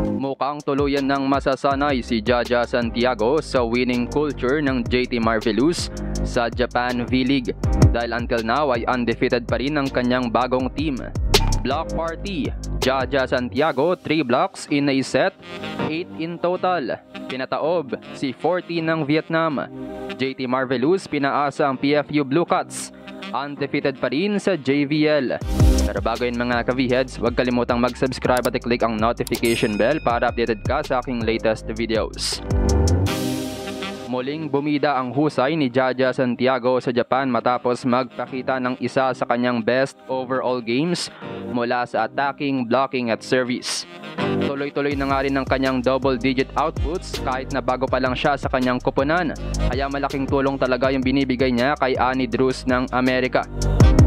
Mukhang tuluyan ng masasanay si Jaja Santiago sa winning culture ng JT Marvelous sa Japan V-League dahil until now ay undefeated pa rin ang kanyang bagong team. Block party, Jaja Santiago 3 blocks in a set, 8 in total. Pinataob si 40 ng Vietnam. JT Marvelous pinaasa ang PFU Blue Cats. Undefeated pa rin sa JVL. Pero bago yun mga ka-V-Heads, huwag kalimutang mag-subscribe at i-click ang notification bell para updated ka sa aking latest videos. Muling bumida ang husay ni Jaja Santiago sa Japan matapos magpakita ng isa sa kanyang best overall games mula sa attacking, blocking at service. Tuloy-tuloy na nga rin ang kanyang double-digit outputs kahit na bago pa lang siya sa kanyang koponan. Kaya malaking tulong talaga yung binibigay niya kay Annie Drews ng Amerika.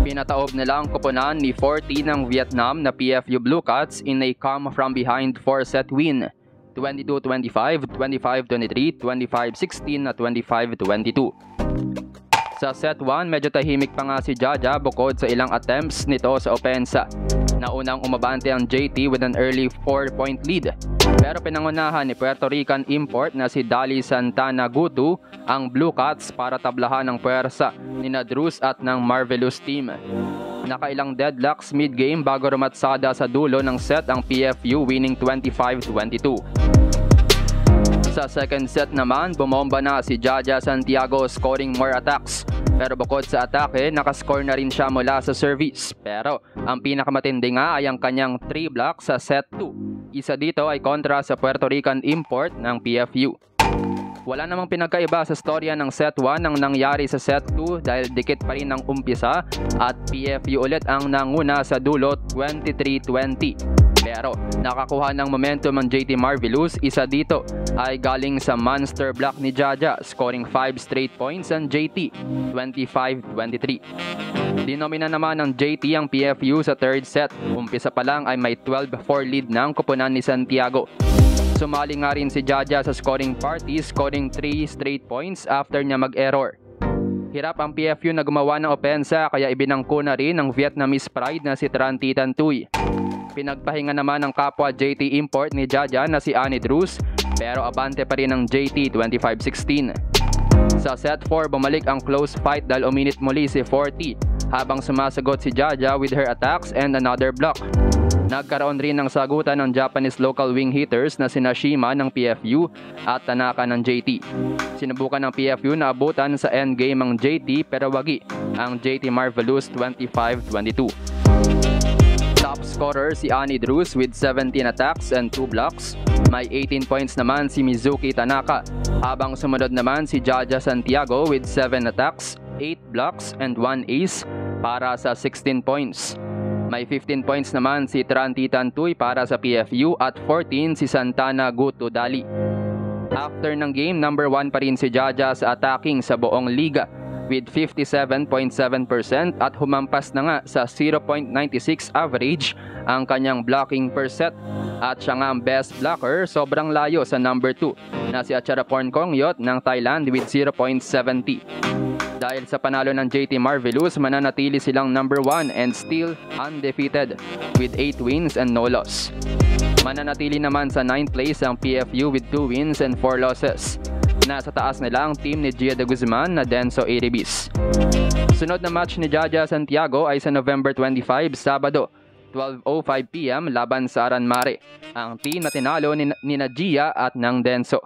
Pinataob nila ang koponan ni 40 ng Vietnam na PFU Blue Cats in a come from behind 4-set win. 22-25, 25-23, 25-16 at 25-22. Sa set 1, medyo tahimik pa nga si Jaja bukod sa ilang attempts nito sa opensa. Naunang umabante ang JT with an early 4-point lead. Pero pinangunahan ni Puerto Rican import na si Dali Santana Gutu ang Blue Cats para tablahan ng puwersa ni Drews at ng Marvelous team. Nakailang deadlocks mid-game bago rumatsada sa dulo ng set ang PFU winning 25-22. Sa second set naman, bumomba na si Jaja Santiago scoring more attacks. Pero bukod sa atake, nakascore na rin siya mula sa service. Pero ang pinakamatindi nga ay ang kanyang 3 blocks sa set 2. Isa dito ay kontra sa Puerto Rican import ng PFU. Wala namang pinagkaiba sa storya ng set 1 ang nangyari sa set 2 dahil dikit pa rin ang umpisa at PFU ulit ang nanguna sa dulo 23-20. Pero nakakuha ng momentum ang JT Marvelous, isa dito ay galing sa monster block ni Jaja, scoring 5 straight points ang JT, 25-23. Dinomina naman ng JT ang PFU sa third set. Umpisa pa lang ay may 12-4 lead ng koponan ni Santiago. Sumali nga rin si Jaja sa scoring party, scoring 3 straight points after niya mag-error. Hirap ang PFU na gumawa ng opensa kaya ibinangko na rin ng Vietnamese pride na si Tran Titan Tuy. Pinagpahinga naman ng kapwa JT import ni Jaja na si Annie Drews pero abante pa rin ang JT 25-16. Sa set 4 bumalik ang close fight dahil uminit muli si 40 habang sumasagot si Jaja with her attacks and another block. Nagkaroon rin ng sagutan ng Japanese local wing hitters na sina Shima ng PFU at Tanaka ng JT. Sinubukan ng PFU na abutan sa endgame ang JT pero wagi ang JT Marvelous 25-22. Top scorer si Annie Drews with 17 attacks and 2 blocks. May 18 points naman si Mizuki Tanaka. Habang sumunod naman si Jaja Santiago with 7 attacks, 8 blocks and 1 ace para sa 16 points. May 15 points naman si Tran Titan Tuy para sa PFU at 14 si Santana Gutu Dali. After ng game, number 1 pa rin si Jaja sa attacking sa buong liga with 57.7% at humampas na nga sa 0.96 average ang kanyang blocking per set. At siya nga ang best blocker, sobrang layo sa number 2 na si Acharaporn Kongyot ng Thailand with 0.70. Dahil sa panalo ng JT Marvelous, mananatili silang number 1 and still undefeated with 8 wins and no loss. Mananatili naman sa 9th place ang PFU with 2 wins and 4 losses. Nasa taas nila ang team ni Gia de Guzman na Denso Iribis. Sunod na match ni Jaja Santiago ay sa November 25, Sabado, 12:05 PM laban sa Aranmare, ang team na tinalo ni Gia at ng Denso.